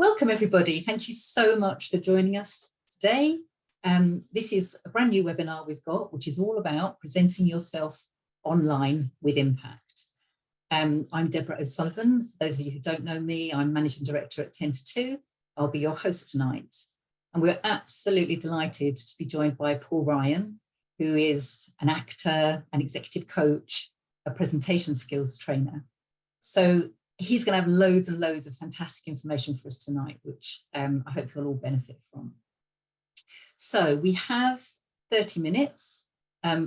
Welcome everybody. Thank you so much for joining us today. This is a brand new webinar we've got, which is all about presenting yourself online with impact. I'm Deborah O'Sullivan. For those of you who don't know me, I'm Managing Director at Ten2Two. I'll be your host tonight. And we're absolutely delighted to be joined by Paul Ryan, who is an actor, an executive coach, a presentation skills trainer. So he's going to have loads and loads of fantastic information for us tonight, which I hope you'll all benefit from. So we have 30 minutes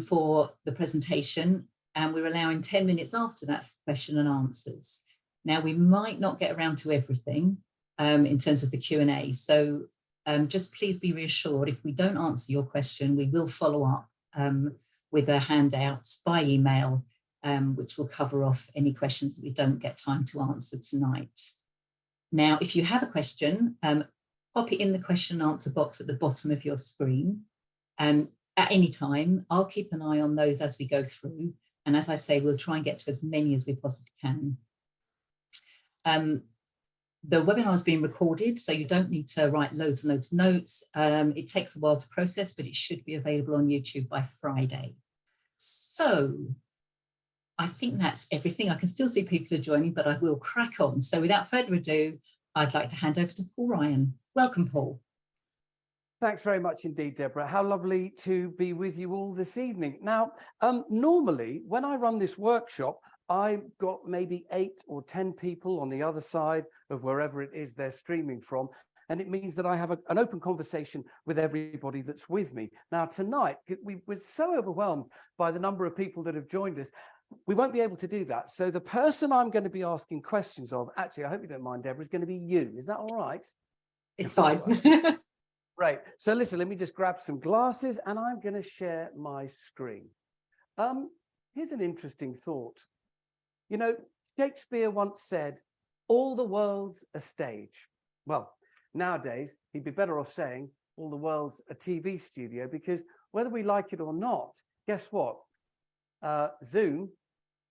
for the presentation, and we're allowing 10 minutes after that for question and answers. Now, we might not get around to everything in terms of the Q&A, so just please be reassured if we don't answer your question, we will follow up with a handout by email, which will cover off any questions that we don't get time to answer tonight. Now, if you have a question, pop it in the question and answer box at the bottom of your screen. At any time, I'll keep an eye on those as we go through. And as I say, we'll try and get to as many as we possibly can. The webinar is being recorded, so you don't need to write loads and loads of notes. It takes a while to process, but it should be available on YouTube by Friday. So I think that's everything. I can still see people are joining, but I will crack on. So without further ado, I'd like to hand over to Paul Ryan. Welcome, Paul. Thanks very much indeed, Deborah. How lovely to be with you all this evening. Now, normally when I run this workshop, I've got maybe 8 or 10 people on the other side of wherever it is they're streaming from. And it means that I have an open conversation with everybody that's with me. Now, tonight, we're so overwhelmed by the number of people that have joined us. We won't be able to do that. So the person I'm going to be asking questions of, actually, I hope you don't mind, Deborah, is going to be you. Is that all right? It's fine. Right. So listen, let me just grab some glasses and I'm going to share my screen. Here's an interesting thought. You know, Shakespeare once said, all the world's a stage. Well, nowadays, he'd be better off saying all the world's a TV studio, because whether we like it or not, guess what? Zoom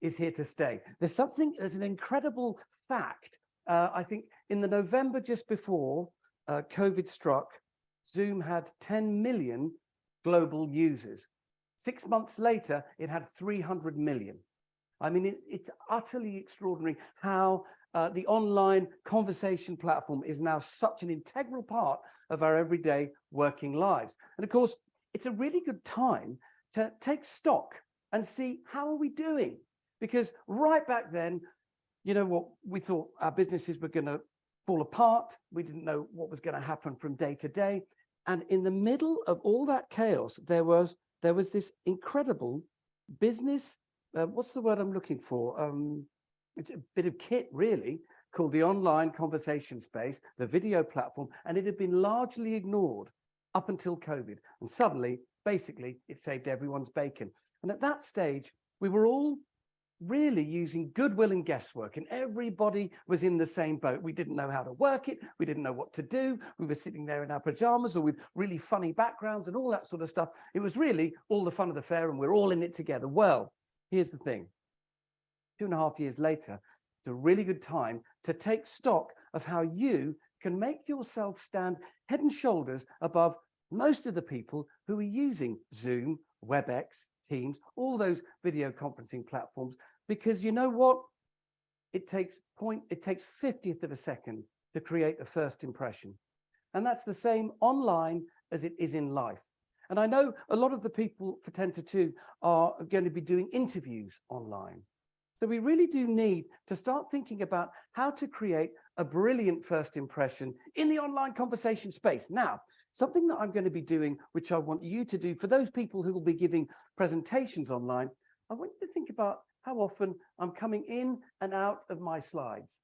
is here to stay. There's an incredible fact. I think in the November just before COVID struck, Zoom had 10 million global users. 6 months later, it had 300 million. I mean, it's utterly extraordinary how the online conversation platform is now such an integral part of our everyday working lives. And of course, it's a really good time to take stock and see how are we doing? Because right back then, you know what, we thought our businesses were going to fall apart. We didn't know what was going to happen from day to day. And in the middle of all that chaos, there was this incredible business. What's the word I'm looking for? It's a bit of kit, really, called the online conversation space, the video platform, and it had been largely ignored up until COVID. And suddenly, basically, it saved everyone's bacon. And at that stage, we were all really using goodwill and guesswork, and everybody was in the same boat. We didn't know how to work it. We didn't know what to do. We were sitting there in our pajamas or with really funny backgrounds and all that sort of stuff. It was really all the fun of the fair, and we're all in it together. Well, here's the thing. 2.5 years later, it's a really good time to take stock of how you can make yourself stand head and shoulders above most of the people who are using Zoom, WebEx, Teams, all those video conferencing platforms, because you know what? It takes 50th of a second to create a first impression. And that's the same online as it is in life. And I know a lot of the people for Ten2Two are going to be doing interviews online. So we really do need to start thinking about how to create a brilliant first impression in the online conversation space. Now, something that I'm going to be doing, which I want you to do for those people who will be giving presentations online, I want you to think about how often I'm coming in and out of my slides.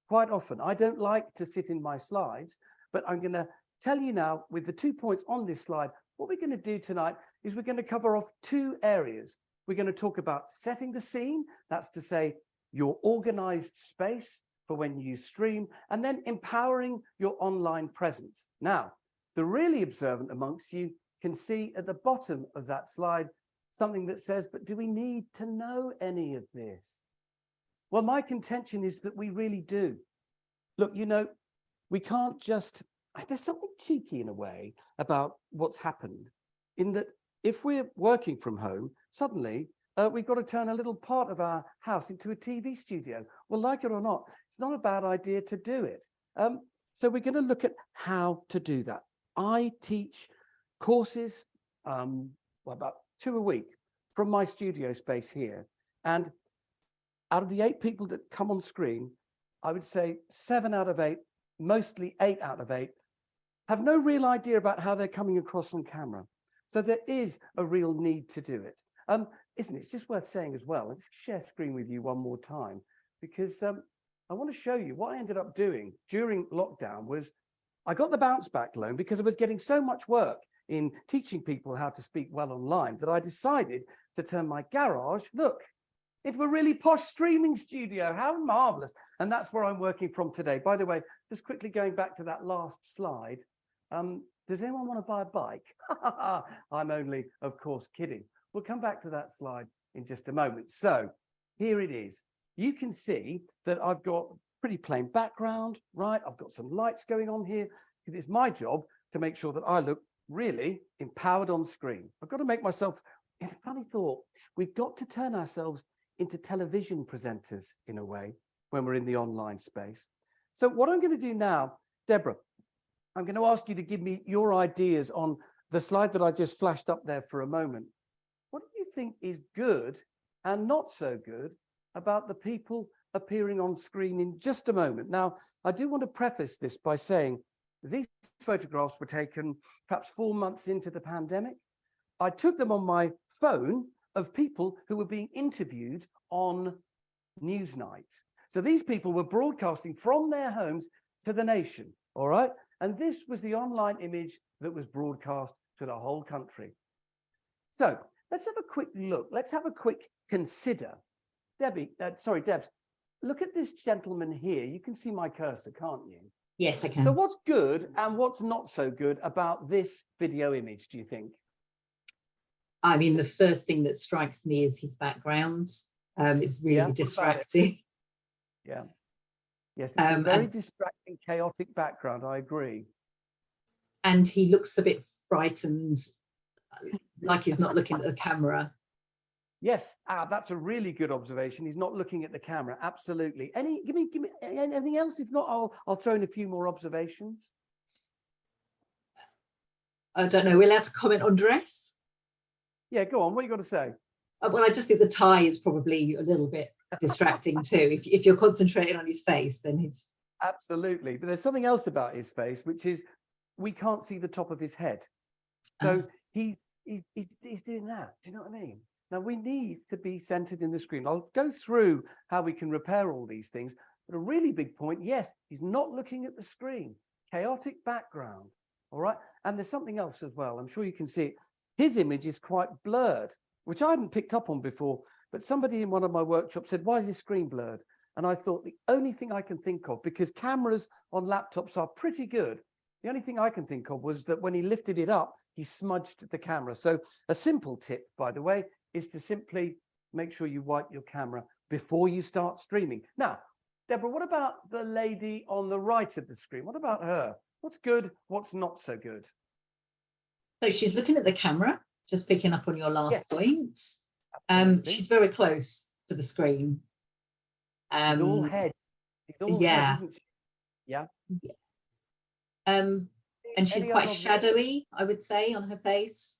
Quite often. I don't like to sit in my slides, but I'm going to tell you now with the 2 points on this slide, what we're going to do tonight is we're going to cover off 2 areas. We're going to talk about setting the scene, that's to say your organized space for when you stream, and then empowering your online presence. Now, the really observant amongst you can see at the bottom of that slide something that says, but do we need to know any of this? Well, my contention is that we really do. Look, you know, we can't just, there's something cheeky in a way about what's happened, in that if we're working from home, suddenly we've got to turn a little part of our house into a TV studio. Well, like it or not, it's not a bad idea to do it. So we're going to look at how to do that. I teach courses, about 2 a week from my studio space here. And out of the 8 people that come on screen, I would say 7 out of 8, mostly 8 out of 8, have no real idea about how they're coming across on camera. So there is a real need to do it. Isn't it? It's just worth saying as well, let's share screen with you one more time, because I want to show you what I ended up doing during lockdown. Was I got the bounce back loan because I was getting so much work in teaching people how to speak well online that I decided to turn my garage, look, into a really posh streaming studio. How marvelous. And that's where I'm working from today. By the way, just quickly going back to that last slide, does anyone want to buy a bike? I'm only, of course, kidding. We'll come back to that slide in just a moment. So here it is. You can see that I've got pretty plain background, right? I've got some lights going on here because it's my job to make sure that I look really empowered on screen. I've got to make myself, it's a funny thought, we've got to turn ourselves into television presenters in a way when we're in the online space. So what I'm going to do now, Deborah, I'm going to ask you to give me your ideas on the slide that I just flashed up there for a moment. What do you think is good and not so good about the people appearing on screen in just a moment? Now, I do want to preface this by saying these photographs were taken perhaps 4 months into the pandemic. I took them on my phone of people who were being interviewed on Newsnight. So these people were broadcasting from their homes to the nation, all right? And this was the online image that was broadcast to the whole country. So let's have a quick look. Let's have a quick consider. Debs, look at this gentleman here. You can see my cursor, can't you? Yes, I can. So what's good and what's not so good about this video image, do you think? I mean, the first thing that strikes me is his background. It's really distracting. Yeah. Yes, it's a very distracting, chaotic background. I agree. And he looks a bit frightened, like he's not looking at the camera. Yes, that's a really good observation. He's not looking at the camera. Absolutely. Give me anything else? If not, I'll throw in a few more observations. I don't know. We're allowed to comment on dress? Yeah, go on. What you got to say? Well, I just think the tie is probably a little bit distracting too. If you're concentrating on his face, then he's... Absolutely. But there's something else about his face, which is we can't see the top of his head. So he's doing that. Do you know what I mean? Now, we need to be centered in the screen. I'll go through how we can repair all these things. But a really big point, yes, he's not looking at the screen. Chaotic background. All right. And there's something else as well. I'm sure you can see it. His image is quite blurred, which I hadn't picked up on before. But somebody in one of my workshops said, why is his screen blurred? And I thought the only thing I can think of, because cameras on laptops are pretty good, the only thing I can think of was that when he lifted it up, he smudged the camera. So a simple tip, by the way, is to simply make sure you wipe your camera before you start streaming. Now, Deborah, what about the lady on the right of the screen? What about her? What's good? What's not so good? So she's looking at the camera, just picking up on your last point. She's very close to the screen. She's all head. She's all head, isn't she? Yeah. And she's quite shadowy, I would say, on her face.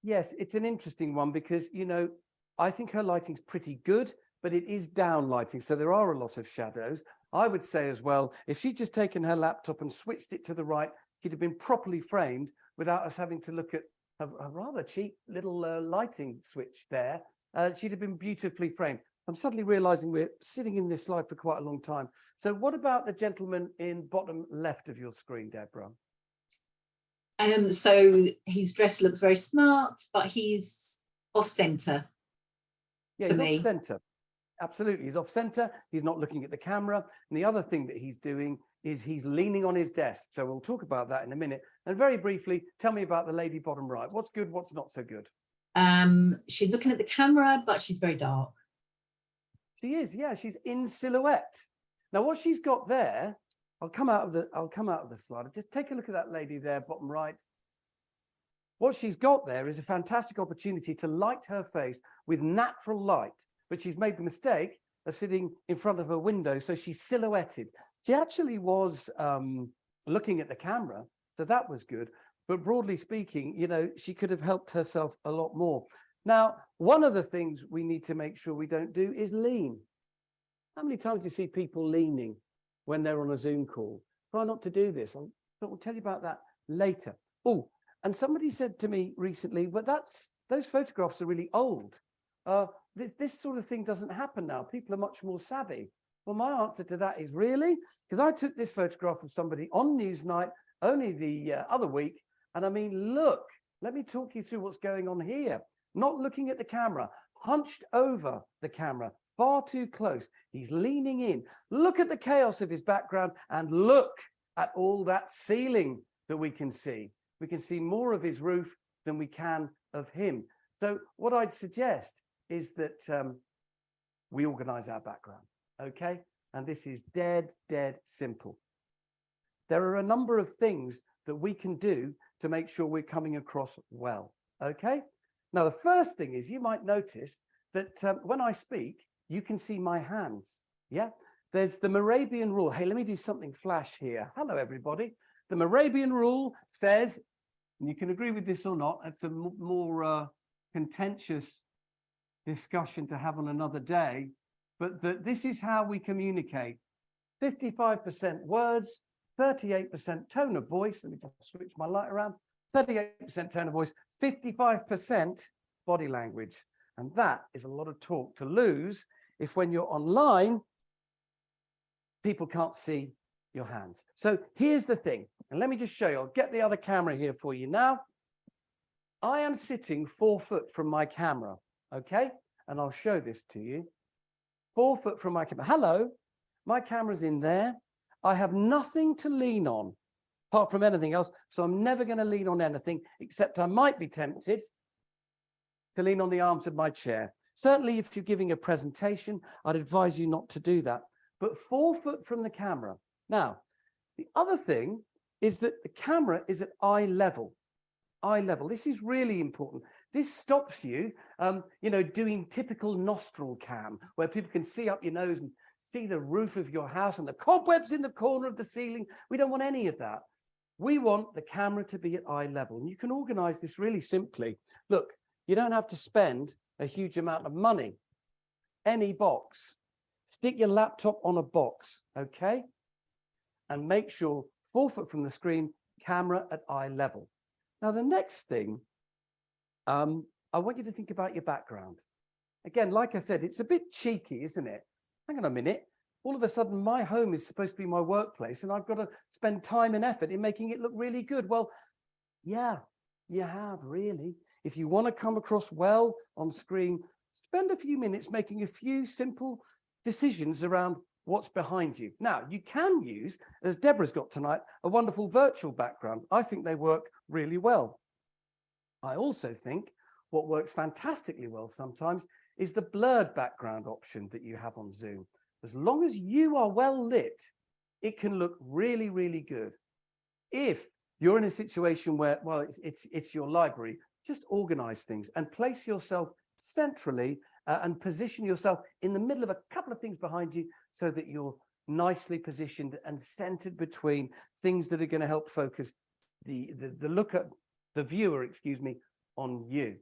Yes, it's an interesting one because, you know, I think her lighting's pretty good, but it is down lighting. So there are a lot of shadows. I would say as well, if she'd just taken her laptop and switched it to the right, she'd have been properly framed without us having to look at a rather cheap little lighting switch there. She'd have been beautifully framed. I'm suddenly realizing we're sitting in this slide for quite a long time. So what about the gentleman in bottom left of your screen, Deborah? So his dress looks very smart, but he's off center. Yeah, he's off center. Absolutely, he's off center. He's not looking at the camera. And the other thing that he's doing is he's leaning on his desk. So we'll talk about that in a minute. And very briefly, tell me about the lady bottom right. What's good? What's not so good? She's looking at the camera, but she's very dark. She is, yeah, she's in silhouette. Now, what she's got there I'll come out of the slide. Just take a look at that lady there, bottom right. What she's got there is a fantastic opportunity to light her face with natural light, but she's made the mistake of sitting in front of her window, so she's silhouetted. She actually was looking at the camera, so that was good. But broadly speaking, you know, she could have helped herself a lot more. Now, one of the things we need to make sure we don't do is lean. How many times do you see people leaning when they're on a Zoom call? Try not to do this. I'll tell you about that later. Oh, and somebody said to me recently, but those photographs are really old. This sort of thing doesn't happen now. People are much more savvy. Well, my answer to that is really, because I took this photograph of somebody on Newsnight only the other week. And I mean, look, let me talk you through what's going on here. Not looking at the camera, hunched over the camera, far too close. He's leaning in. Look at the chaos of his background and look at all that ceiling that we can see. We can see more of his roof than we can of him. So what I'd suggest is that we organize our background, okay? And this is dead simple. There are a number of things that we can do to make sure we're coming across well, okay? Now, the first thing is you might notice that when I speak, you can see my hands, yeah? There's the Moravian rule. Hey, let me do something flash here. Hello, everybody. The Moravian rule says, and you can agree with this or not, it's a more contentious discussion to have on another day, but that this is how we communicate. 55% words, 38% tone of voice. Let me just switch my light around. 38% tone of voice, 55% body language. And that is a lot of talk to lose if when you're online, people can't see your hands. So here's the thing, and let me just show you. I'll get the other camera here for you now. I am sitting 4 foot from my camera, okay? And I'll show this to you. 4 foot from my camera. Hello, my camera's in there. I have nothing to lean on apart from anything else, so I'm never going to lean on anything, except I might be tempted to lean on the arms of my chair. Certainly, if you're giving a presentation, I'd advise you not to do that. But 4 foot from the camera. Now, the other thing is that the camera is at eye level. Eye level. This is really important. This stops you, you know, doing typical nostril cam, where people can see up your nose and see the roof of your house and the cobwebs in the corner of the ceiling. We don't want any of that. We want the camera to be at eye level. And you can organize this really simply. Look, you don't have to spend a huge amount of money. Any box. Stick your laptop on a box, okay? And make sure 4 foot from the screen, camera at eye level. Now, the next thing, I want you to think about your background. Again, like I said, it's a bit cheeky, isn't it? Hang on a minute. All of a sudden, my home is supposed to be my workplace, and I've got to spend time and effort in making it look really good. Well, yeah, you have, really. If you want to come across well on screen, spend a few minutes making a few simple decisions around what's behind you. Now, you can use, as Deborah's got tonight, a wonderful virtual background. I think they work really well. I also think what works fantastically well sometimes is the blurred background option that you have on Zoom. As long as you are well lit, it can look really, really good. If you're in a situation where, well, it's your library, just organize things and place yourself centrally and position yourself in the middle of a couple of things behind you so that you're nicely positioned and centered between things that are going to help focus the viewer, excuse me, on you.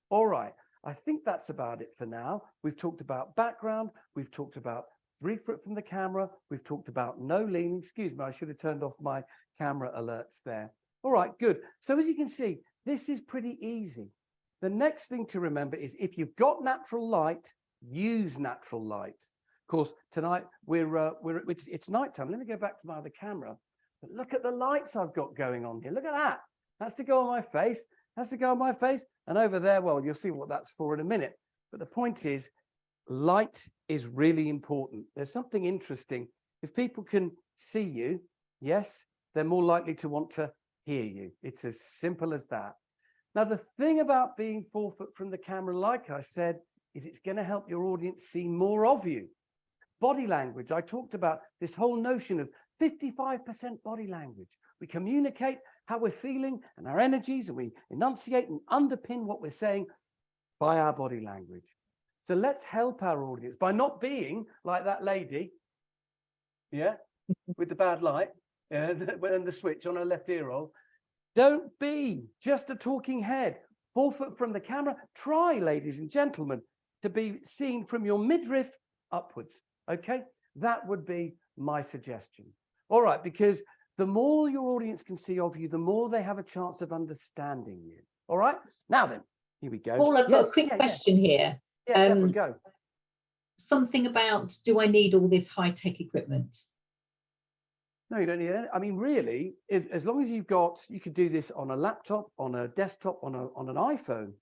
All right, I think that's about it for now. We've talked about background, we've talked about 3 foot from the camera, we've talked about no leaning. Excuse me, I should have turned off my camera alerts there. All right, good. So as you can see, this is pretty easy. The next thing to remember is if you've got natural light, use natural light. Of course, tonight it's nighttime. Let me go back to my other camera. But look at the lights I've got going on here. Look at that. That's to go on my face. That's to go on my face. And over there, well, you'll see what that's for in a minute. But the point is, light is really important. There's something interesting. If people can see you, yes, they're more likely to want to hear you. It's as simple as that. Now, the thing about being 4 foot from the camera, like I said, is it's going to help your audience see more of you. Body language. I talked about this whole notion of 55% body language. We communicate how we're feeling and our energies, and we enunciate and underpin what we're saying by our body language. So let's help our audience by not being like that lady, yeah, with the bad light, and the switch on her left ear roll. Don't be just a talking head, 4 foot from the camera. Try, ladies and gentlemen, to be seen from your midriff upwards, okay? That would be my suggestion. All right, because the more your audience can see of you, the more they have a chance of understanding you. All right, now then, here we go. Paul, I've got a quick question here. Yeah, Deborah, go. Something about, do I need all this high-tech equipment? No, you don't need it. I mean, really, as long as you've got, you could do this on a laptop, on a desktop, on an iPhone.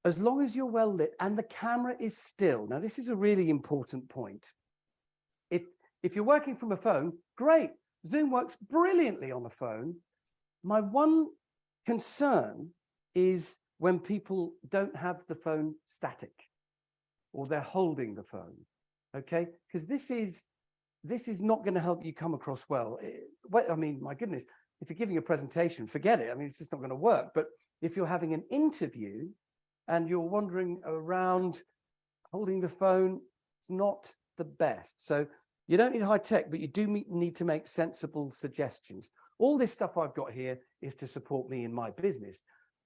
As long as you're well lit and the camera is still. Now, this is a really important point. If you're working from a phone, great. Zoom works brilliantly on a phone. My one concern is when people don't have the phone static or they're holding the phone, okay? Because this is not going to help you come across well. I mean, my goodness, if you're giving a presentation, forget it. I mean, it's just not going to work. But if you're having an interview and you're wandering around holding the phone, it's not the best. So you don't need high tech, but you do need to make sensible suggestions. All this stuff I've got here is to support me in my business.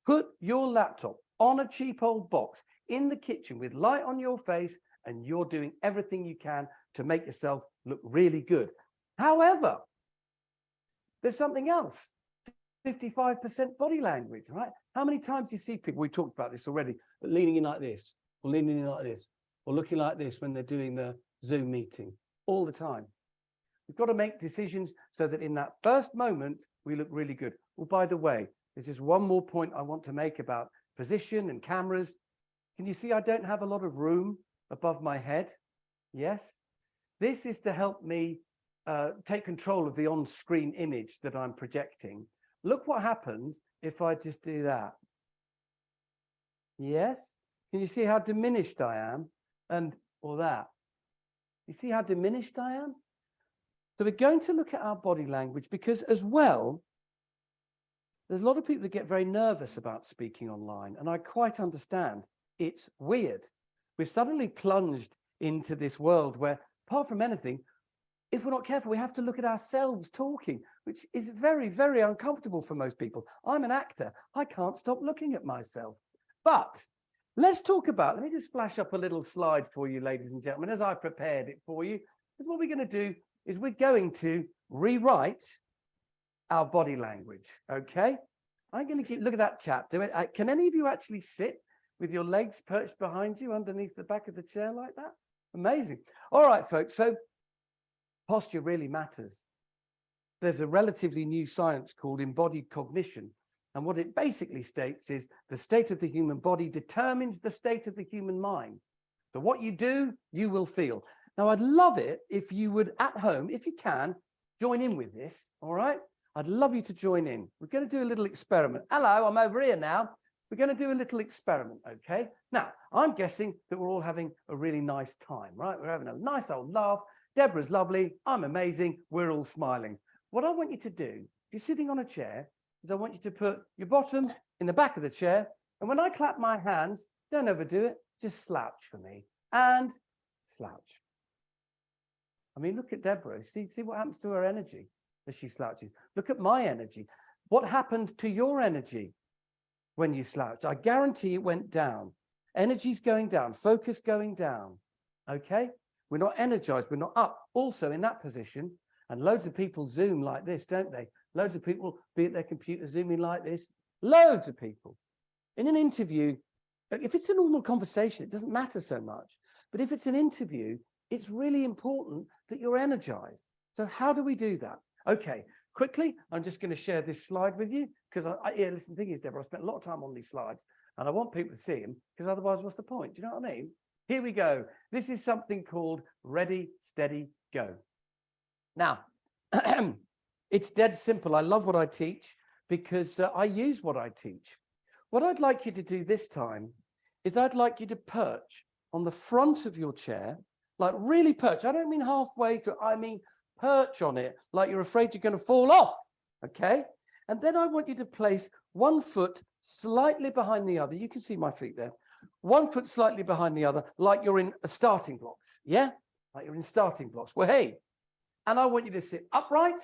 Put your laptop on a cheap old box in the kitchen with light on your face, and you're doing everything you can to make yourself look really good. However, there's something else. 55% body language, right? How many times do you see people, we talked about this already, but leaning in like this, or leaning in like this, or looking like this when they're doing the Zoom meeting? All the time. We've got to make decisions so that in that first moment, we look really good. Well, by the way, there's just one more point I want to make about position and cameras. Can you see I don't have a lot of room above my head? Yes. This is to help me take control of the on-screen image that I'm projecting. Look what happens if I just do that. Yes. Can you see how diminished I am? Or that. You see how diminished I am? So we're going to look at our body language because as well, there's a lot of people that get very nervous about speaking online, and I quite understand. It's weird. We're suddenly plunged into this world where, apart from anything, if we're not careful, we have to look at ourselves talking, which is very, very uncomfortable for most people. I'm an actor. I can't stop looking at myself. But let's talk about, let me just flash up a little slide for you, ladies and gentlemen, as I prepared it for you. What we're going to do is we're going to rewrite our body language, okay? I'm going to look at that chat. Can any of you actually sit with your legs perched behind you underneath the back of the chair like that? Amazing. All right, folks, so posture really matters. There's a relatively new science called embodied cognition. And what it basically states is the state of the human body determines the state of the human mind. So what you do, you will feel. Now, I'd love it if you would, at home, if you can, join in with this, all right? I'd love you to join in. We're going to do a little experiment. Hello, I'm over here now. We're going to do a little experiment, okay? Now, I'm guessing that we're all having a really nice time, right? We're having a nice old laugh. Deborah's lovely. I'm amazing. We're all smiling. What I want you to do, if you're sitting on a chair, is I want you to put your bottom in the back of the chair. And when I clap my hands, don't overdo it. Just slouch for me. And slouch. I mean, look at Deborah. See what happens to her energy as she slouches. Look at my energy. What happened to your energy when you slouched? I guarantee it went down. Energy's going down. Focus going down. Okay? We're not energized. We're not up. Also in that position, and loads of people Zoom like this, don't they? Loads of people be at their computer zooming like this. Loads of people. In an interview, if it's a normal conversation, it doesn't matter so much. But if it's an interview, it's really important that you're energized. So how do we do that? Okay, quickly, I'm just going to share this slide with you because listen, the thing is, Deborah, I spent a lot of time on these slides and I want people to see them because otherwise, what's the point? Do you know what I mean? Here we go. This is something called Ready, Steady, Go. Now, it's dead simple. I love what I teach because I use what I teach. What I'd like you to do this time is I'd like you to perch on the front of your chair, like really perch. I don't mean halfway through, I mean perch on it like you're afraid you're going to fall off. Okay. And then I want you to place one foot slightly behind the other. You can see my feet there. One foot slightly behind the other, like you're in a starting blocks. Yeah. Like you're in starting blocks. Well, hey, and I want you to sit upright.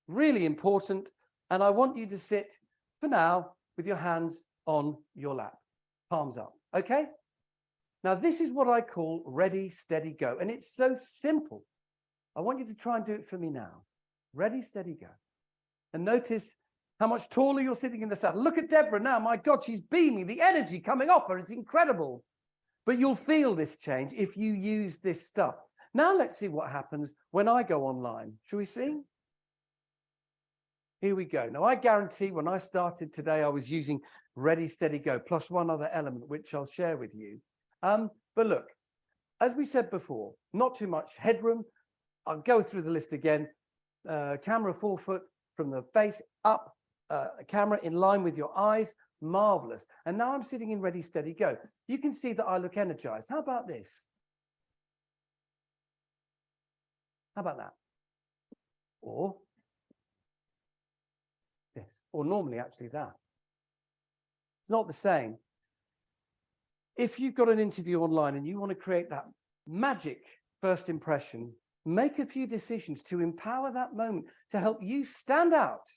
Really important. And I want you to sit for now with your hands on your lap, palms up. Okay. Now, this is what I call ready, steady, go. And it's so simple. I want you to try and do it for me now. Ready, steady, go. And notice how much taller you're sitting in the saddle. Look at Deborah now. My God, she's beaming. The energy coming off her is incredible. But you'll feel this change if you use this stuff. Now, let's see what happens when I go online. Shall we see? Here we go. Now, I guarantee when I started today, I was using ready, steady, go, plus one other element, which I'll share with you. But look, as we said before, not too much headroom. I'll go through the list again. Camera 4 foot from the face up, camera in line with your eyes. Marvelous. And now I'm sitting in ready, steady, go. You can see that I look energized. How about this? How about that? Or this, or normally actually that. It's not the same. If you've got an interview online and you want to create that magic first impression, make a few decisions to empower that moment to help you stand out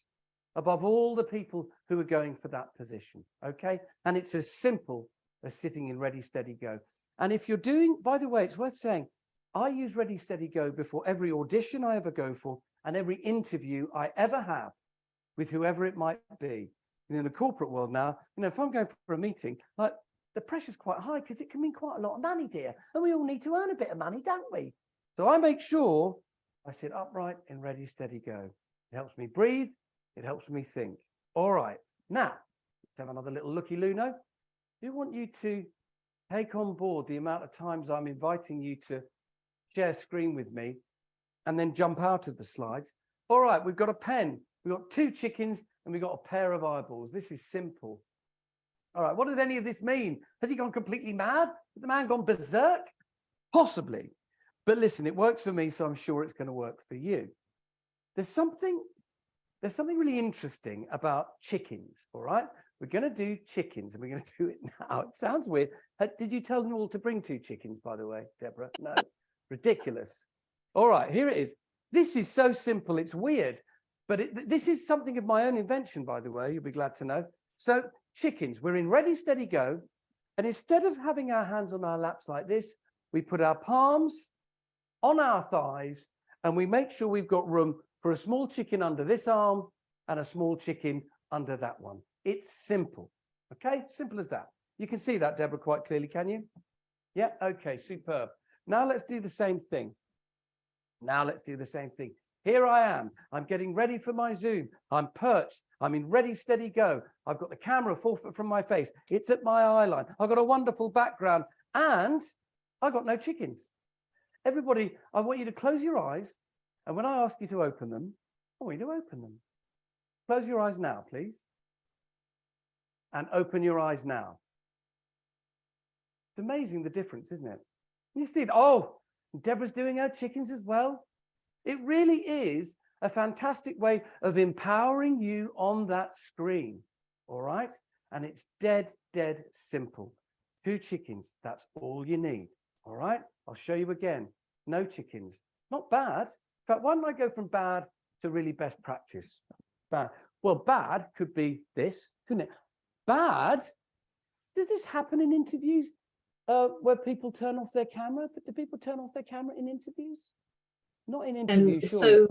above all the people who are going for that position. Okay. And it's as simple as sitting in ready, steady, go. And if you're doing, by the way, it's worth saying, I use ready, steady, go before every audition I ever go for and every interview I ever have with whoever it might be. And in the corporate world now, if I'm going for a meeting, like the pressure's quite high because it can mean quite a lot of money, dear. And we all need to earn a bit of money, don't we? So I make sure I sit upright and ready, steady, go. It helps me breathe. It helps me think. All right. Now, let's have another little looky, Luno. I do want you to take on board the amount of times I'm inviting you to share screen with me and then jump out of the slides. All right, we've got a pen. We've got 2 chickens and we've got a pair of eyeballs. This is simple. All right, what does any of this mean? Has he gone completely mad? Has the man gone berserk? Possibly. But listen, it works for me, so I'm sure it's going to work for you. There's something really interesting about chickens, all right? We're going to do chickens, and we're going to do it now. It sounds weird. Did you tell them all to bring 2 chickens, by the way, Deborah? No. Ridiculous. All right, here it is. This is so simple, it's weird. But this is something of my own invention, by the way, you'll be glad to know. So chickens, we're in ready, steady, go. And instead of having our hands on our laps like this, we put our palms on our thighs, and we make sure we've got room for a small chicken under this arm and a small chicken under that one. It's simple. Okay, simple as that. You can see that, Deborah, quite clearly, can you? Yeah, okay, superb. Now let's do the same thing. Here I am. I'm getting ready for my Zoom. I'm perched. I'm in ready, steady, go. I've got the camera 4 foot from my face. It's at my eye line. I've got a wonderful background and I've got no chickens. Everybody, I want you to close your eyes. And when I ask you to open them, I want you to open them. Close your eyes now, please. And open your eyes now. It's amazing the difference, isn't it? You see that, oh, Deborah's doing her chickens as well. It really is a fantastic way of empowering you on that screen. All right. And it's dead simple. 2 chickens. That's all you need. All right. I'll show you again. No chickens. Not bad. In fact, why don't I go from bad to really best practice? Bad. Well, bad could be this, couldn't it? Bad. Does this happen in interviews where people turn off their camera? But do people turn off their camera in interviews? Not in interviews. So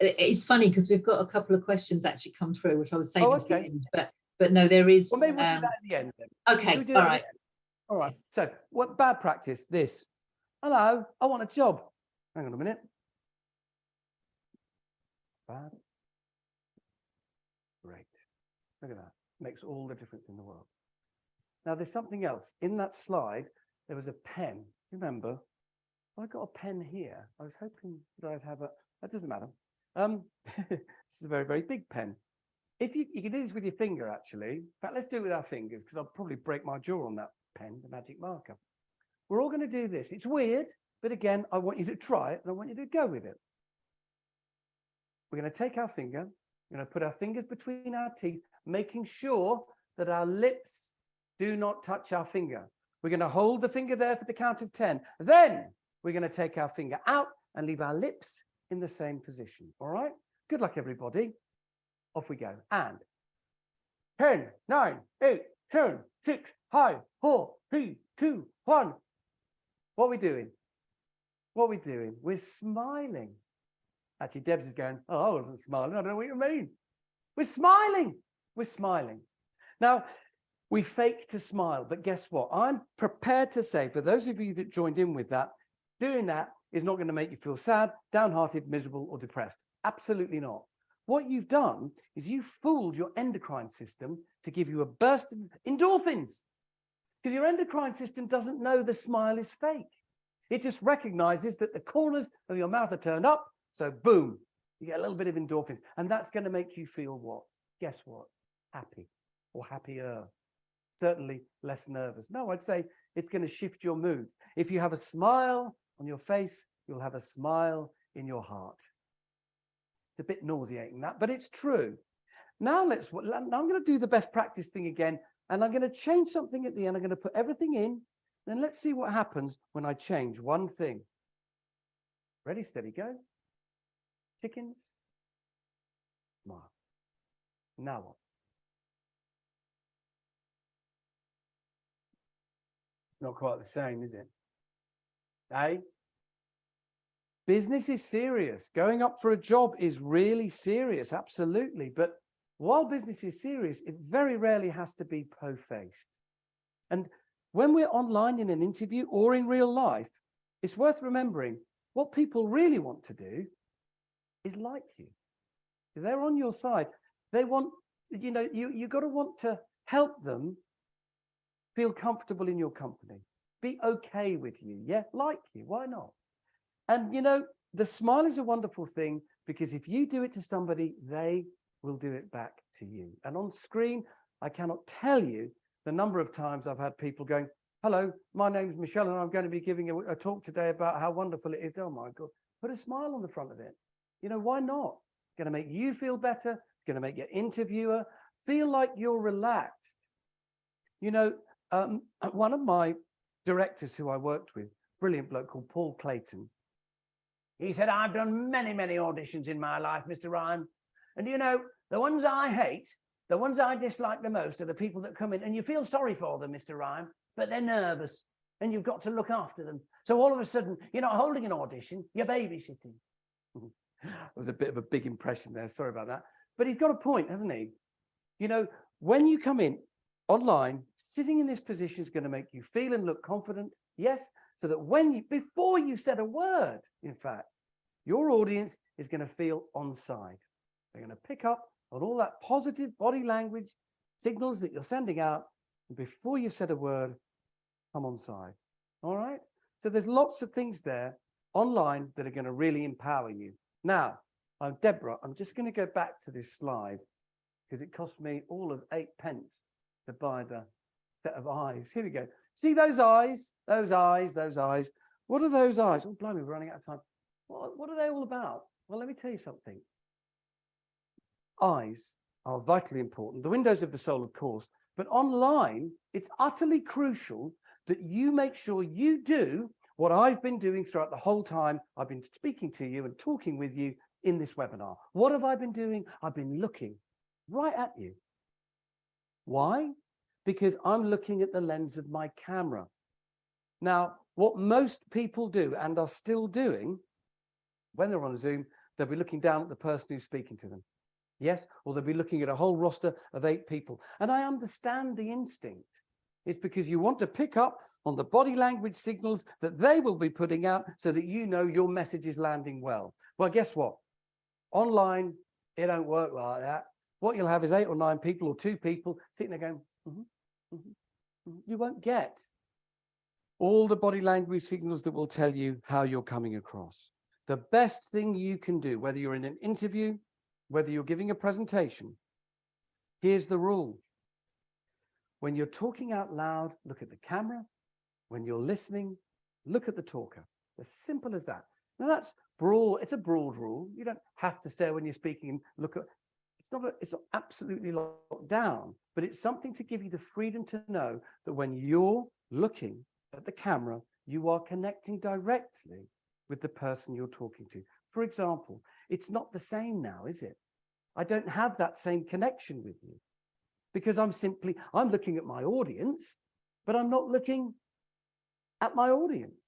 it's funny because we've got a couple of questions actually come through, which I was saving at the end. But no, there is. Well, maybe we'll do that at the end then. Okay. All right. All right. So what bad practice? This. Hello, I want a job. Hang on a minute. Bad. Great. Look at that. Makes all the difference in the world. Now there's something else. In that slide, there was a pen. Remember? I got a pen here. I was hoping that I'd have a. That doesn't matter. This is a very, very big pen. If you can do this with your finger, actually. In fact, let's do it with our fingers because I'll probably break my jaw on that pen, the magic marker. We're all going to do this. It's weird, but again, I want you to try it and I want you to go with it. we're going to take our finger, we're going to put our fingers between our teeth, making sure that our lips do not touch our finger. We're going to hold the finger there for the count of 10. Then we're going to take our finger out and leave our lips in the same position. All right? Good luck, everybody. Off we go. And 10, 9, 8, 7, 6, 5, 4, 3, 2, 1. What are we doing? What are we doing? We're smiling. Actually, Debs is going, oh, I wasn't smiling. I don't know what you mean. We're smiling. We're smiling. Now, we fake to smile, but guess what? I'm prepared to say, for those of you that joined in with that, doing that is not going to make you feel sad, downhearted, miserable, or depressed. Absolutely not. What you've done is you've fooled your endocrine system to give you a burst of endorphins, because your endocrine system doesn't know the smile is fake. It just recognizes that the corners of your mouth are turned up. So boom, you get a little bit of endorphins. And that's going to make you feel what? Guess what? Happy or happier. Certainly less nervous. No, I'd say it's going to shift your mood. If you have a smile on your face, you'll have a smile in your heart. It's a bit nauseating, that, but it's true. Now I'm going to do the best practice thing again, and I'm going to change something at the end. I'm going to put everything in. Then let's see what happens when I change one thing. Ready, steady, go. Chickens. Smile. Now what? Not quite the same, is it? Eh? Business is serious. Going up for a job is really serious, absolutely. But while business is serious, it very rarely has to be po-faced. And when we're online in an interview or in real life, it's worth remembering what people really want to do is like you. They're on your side. They want, you know, you got to want to help them feel comfortable in your company, be okay with you. Yeah, like you. Why not? And, you know, the smile is a wonderful thing, because if you do it to somebody, they will do it back to you. And on screen, I cannot tell you the number of times I've had people going, hello, my name's Michelle, and I'm going to be giving a talk today about how wonderful it is. Oh, my God. Put a smile on the front of it. You know, why not? It's going to make you feel better. It's going to make your interviewer feel like you're relaxed. You know, one of my directors who I worked with, brilliant bloke called Paul Clayton, he said, I've done many, many auditions in my life, Mr. Ryan. And, you know, the ones I hate, the ones I dislike the most are the people that come in and you feel sorry for them, Mr. Ryan, but they're nervous and you've got to look after them. So all of a sudden, you're not holding an audition, you're babysitting. It was a bit of a big impression there. Sorry about that. But he's got a point, hasn't he? You know, when you come in online, sitting in this position is going to make you feel and look confident. Yes. So that before you said a word, in fact, your audience is going to feel on side. They're going to pick up on all that positive body language signals that you're sending out. And before you've said a word, come on side. All right. So there's lots of things there online that are going to really empower you. Now, Deborah, I'm just going to go back to this slide because it cost me all of 8 pence to buy the set of eyes. Here we go. See those eyes, those eyes, those eyes. What are those eyes? Oh, blimey, we're running out of time. What are they all about? Well, let me tell you something. Eyes are vitally important. The windows of the soul, of course. But online, it's utterly crucial that you make sure you do what I've been doing throughout the whole time I've been speaking to you and talking with you in this webinar. What have I been doing? I've been looking right at you. Why? Because I'm looking at the lens of my camera. Now, what most people do and are still doing when they're on Zoom, they'll be looking down at the person who's speaking to them. Yes, or they'll be looking at a whole roster of 8 people. And I understand the instinct. It's because you want to pick up on the body language signals that they will be putting out so that you know your message is landing well. Well, guess what? Online, it don't work like that. What you'll have is 8 or 9 people or 2 people sitting there going, you won't get all the body language signals that will tell you how you're coming across. The best thing you can do, whether you're in an interview, whether you're giving a presentation, here's the rule. When you're talking out loud, look at the camera. When you're listening, look at the talker. As simple as that. Now, that's broad, it's a broad rule. You don't have to stare when you're speaking and look at, it's not absolutely locked down, but it's something to give you the freedom to know that when you're looking at the camera, you are connecting directly with the person you're talking to. For example, it's not the same now, is it? I don't have that same connection with you because I'm looking at my audience, but I'm not looking at my audience.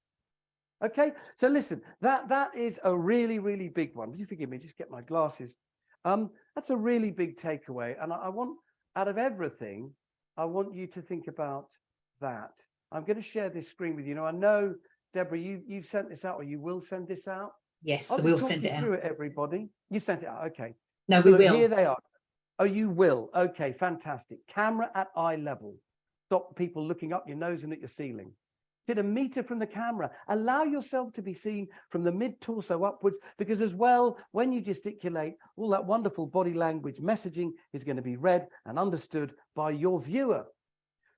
Okay, so listen, that is a really, really big one. Did you forgive me? Just get my glasses. That's a really big takeaway. And I want, out of everything, I want you to think about that. I'm going to share this screen with you. Now, I know, Deborah, you've sent this out, or you will send this out. Yes, I'll so just we'll talk send you it out. through it, everybody. You sent it out, okay. No, So we look, will. Here they are. Oh, you will. Okay, fantastic. Camera at eye level. Stop people looking up your nose and at your ceiling. Sit a meter from the camera. Allow yourself to be seen from the mid-torso upwards, because as well, when you gesticulate, all that wonderful body language messaging is going to be read and understood by your viewer.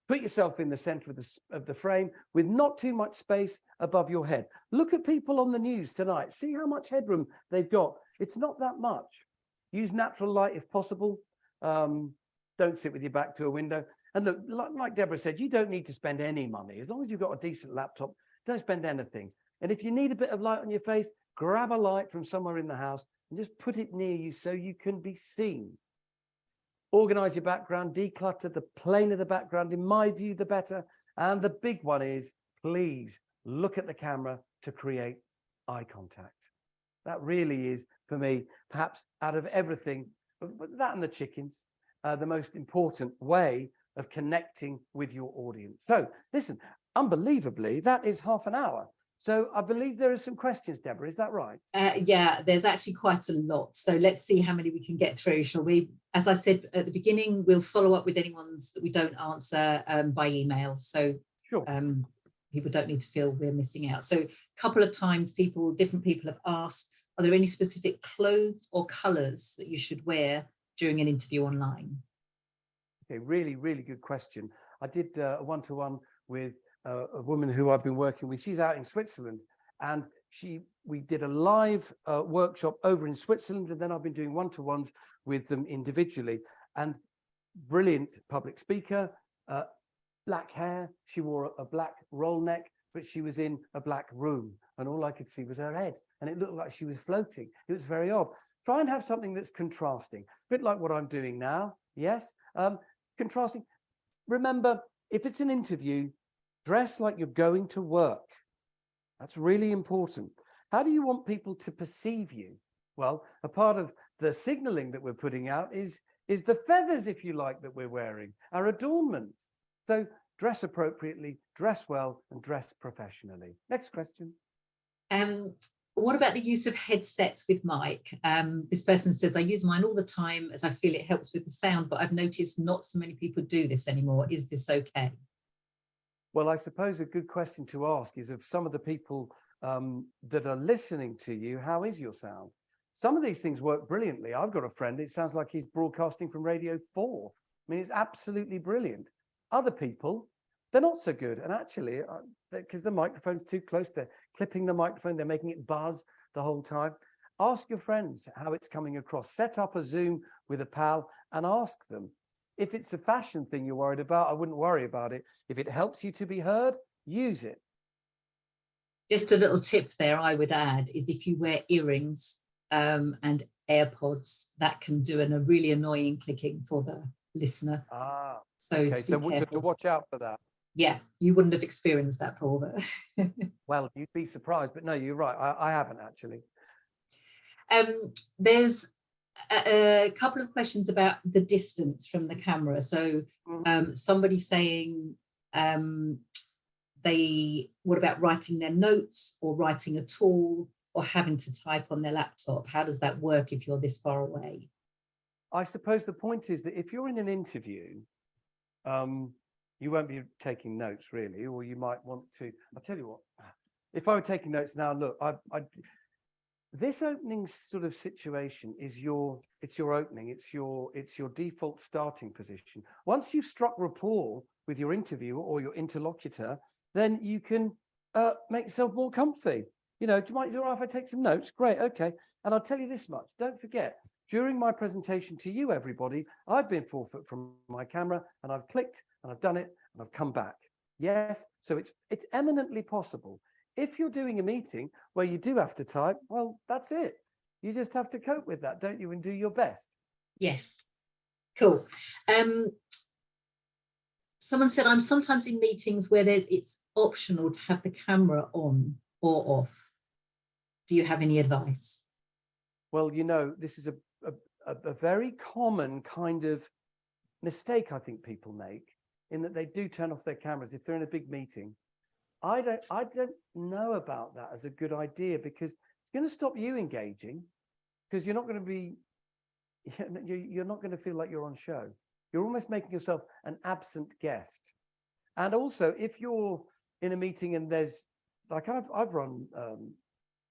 Put yourself in the center of the frame with not too much space above your head. Look at people on the news tonight. See how much headroom they've got. It's not that much. Use natural light if possible. Don't sit with your back to a window. And look, like Deborah said, you don't need to spend any money. As long as you've got a decent laptop, don't spend anything. And if you need a bit of light on your face, grab a light from somewhere in the house and just put it near you so you can be seen. Organize your background, declutter the plainer the background. In my view, the better. And the big one is, please look at the camera to create eye contact. That really is, for me, perhaps out of everything, but that and the chickens, the most important way of connecting with your audience. So listen, unbelievably, that is half an hour. So I believe there are some questions, Deborah, is that right? Yeah, there's actually quite a lot. So let's see how many we can get through, shall we? As I said at the beginning, we'll follow up with any ones that we don't answer by email. So sure. People don't need to feel we're missing out. So a couple of times different people have asked, are there any specific clothes or colours that you should wear during an interview online? Okay, really, really good question. I did a one-to-one with a woman who I've been working with. She's out in Switzerland, and we did a live workshop over in Switzerland, and then I've been doing one-to-ones with them individually. And brilliant public speaker, black hair. She wore a black roll neck, but she was in a black room, and all I could see was her head, and it looked like she was floating. It was very odd. Try and have something that's contrasting, a bit like what I'm doing now. Yes, contrasting. Remember, if it's an interview, dress like you're going to work. That's really important. How do you want people to perceive you? Well, a part of the signaling that we're putting out is the feathers, if you like, that we're wearing, our adornment. So dress appropriately, dress well, and dress professionally. Next question. What about the use of headsets with mic? This person says, I use mine all the time as I feel it helps with the sound, but I've noticed not so many people do this anymore. Is this okay? Well, I suppose a good question to ask is of some of the people that are listening to you, how is your sound? Some of these things work brilliantly. I've got a friend, it sounds like he's broadcasting from Radio 4. I mean, it's absolutely brilliant. Other people, they're not so good. And actually, because the microphone's too close, they're clipping the microphone, they're making it buzz the whole time. Ask your friends how it's coming across. Set up a Zoom with a pal and ask them. If it's a fashion thing you're worried about, I wouldn't worry about it. If it helps you to be heard, use it. Just a little tip there I would add is if you wear earrings and AirPods, that can do a really annoying clicking for the listener. So okay, so to watch out for that. Yeah, you wouldn't have experienced that, Paul. Well, you'd be surprised, but no, you're right. I haven't actually. There's a couple of questions about the distance from the camera. So somebody saying what about writing their notes or writing at all or having to type on their laptop? How does that work if you're this far away? I suppose the point is that if you're in an interview, you won't be taking notes really, or you might want to. I'll tell you what, if I were taking notes now, look, this opening sort of situation is your opening, it's your default starting position. Once you've struck rapport with your interviewer or your interlocutor, then you can make yourself more comfy. You know, is it all right if I take some notes? Great, okay. And I'll tell you this much, don't forget, during my presentation to you, everybody, I've been 4 foot from my camera and I've clicked and I've done it and I've come back. Yes, so it's eminently possible. If you're doing a meeting where you do have to type, well, that's it. You just have to cope with that, don't you, and do your best. Yes, cool. Someone said, I'm sometimes in meetings where it's optional to have the camera on or off. Do you have any advice? Well, you know, this is a very common kind of mistake I think people make, in that they do turn off their cameras if they're in a big meeting. I don't know about that as a good idea, because it's going to stop you engaging, because you're not going to be, you're not going to feel like you're on show. You're almost making yourself an absent guest. And also, if you're in a meeting and there's, like I've run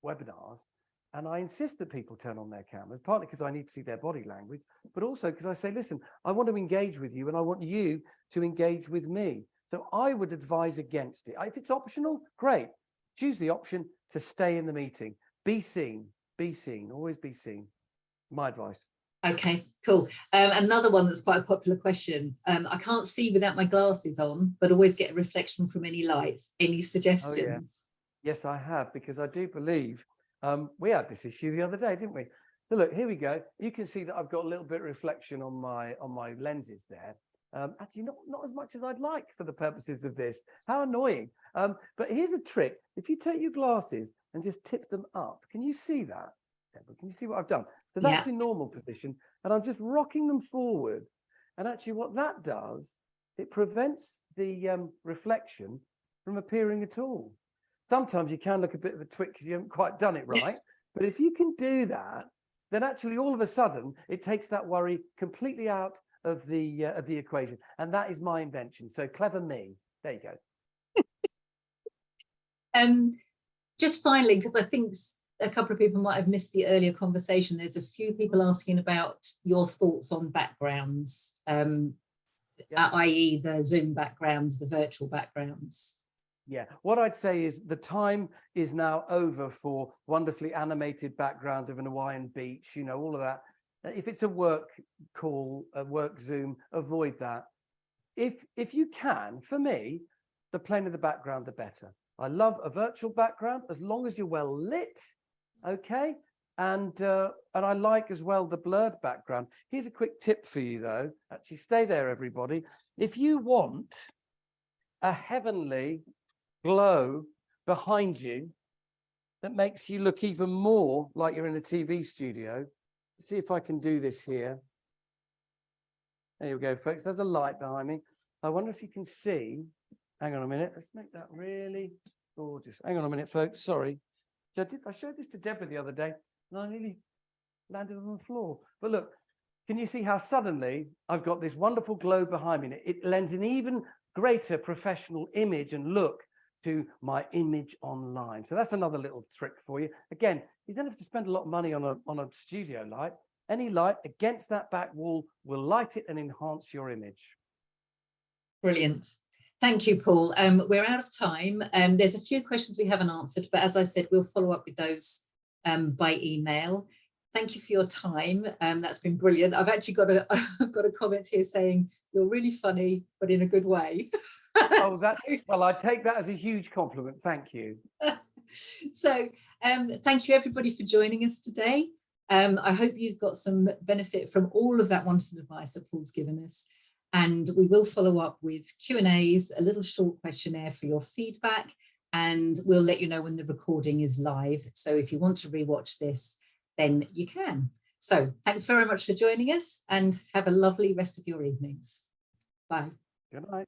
webinars, and I insist that people turn on their cameras, partly because I need to see their body language, but also because I say, listen, I want to engage with you and I want you to engage with me. So I would advise against it. If it's optional, great. Choose the option to stay in the meeting. Be seen, always be seen. My advice. Okay, cool. Another one that's quite a popular question. I can't see without my glasses on, but always get a reflection from any lights. Any suggestions? Oh, yeah. Yes, I have, because I do believe we had this issue the other day, didn't we? So look, here we go. You can see that I've got a little bit of reflection on my lenses there. Actually, not as much as I'd like for the purposes of this. How annoying. But here's a trick. If you take your glasses and just tip them up, can you see that? Can you see what I've done? So that's in normal position, and I'm just rocking them forward. And actually what that does, it prevents the reflection from appearing at all. Sometimes you can look a bit of a twit because you haven't quite done it right. But if you can do that, then actually all of a sudden it takes that worry completely out of the equation. And that is my invention. So clever me. There you go. Just finally, because I think a couple of people might have missed the earlier conversation, there's a few people asking about your thoughts on backgrounds, i.e. the Zoom backgrounds, the virtual backgrounds. Yeah, what I'd say is the time is now over for wonderfully animated backgrounds of an Hawaiian beach, you know, all of that. If it's a work call, a work Zoom, avoid that. If you can, for me, the plainer the background, the better. I love a virtual background as long as you're well lit, okay? And I like as well the blurred background. Here's a quick tip for you though. Actually, stay there, everybody. If you want a heavenly glow behind you that makes you look even more like you're in a TV studio. Let's see if I can do this here. There you go, folks. There's a light behind me. I wonder if you can see. Hang on a minute. Let's make that really gorgeous. Hang on a minute, folks. Sorry. So I showed this to Deborah the other day, and I nearly landed on the floor. But look, can you see how suddenly I've got this wonderful glow behind me? It lends an even greater professional image and look to my image online. So that's another little trick for you. Again, you don't have to spend a lot of money on a studio light. Any light against that back wall will light it and enhance your image. Brilliant. Thank you, Paul. We're out of time. There's a few questions we haven't answered, but as I said, we'll follow up with those by email. Thank you for your time. That's been brilliant. I've actually got I've got a comment here saying you're really funny, but in a good way. Oh, that's well, I take that as a huge compliment. Thank you. So thank you everybody for joining us today. I hope you've got some benefit from all of that wonderful advice that Paul's given us. And we will follow up with Q&As, a little short questionnaire for your feedback, and we'll let you know when the recording is live. So if you want to rewatch this, then you can. So thanks very much for joining us and have a lovely rest of your evenings. Bye. Good night.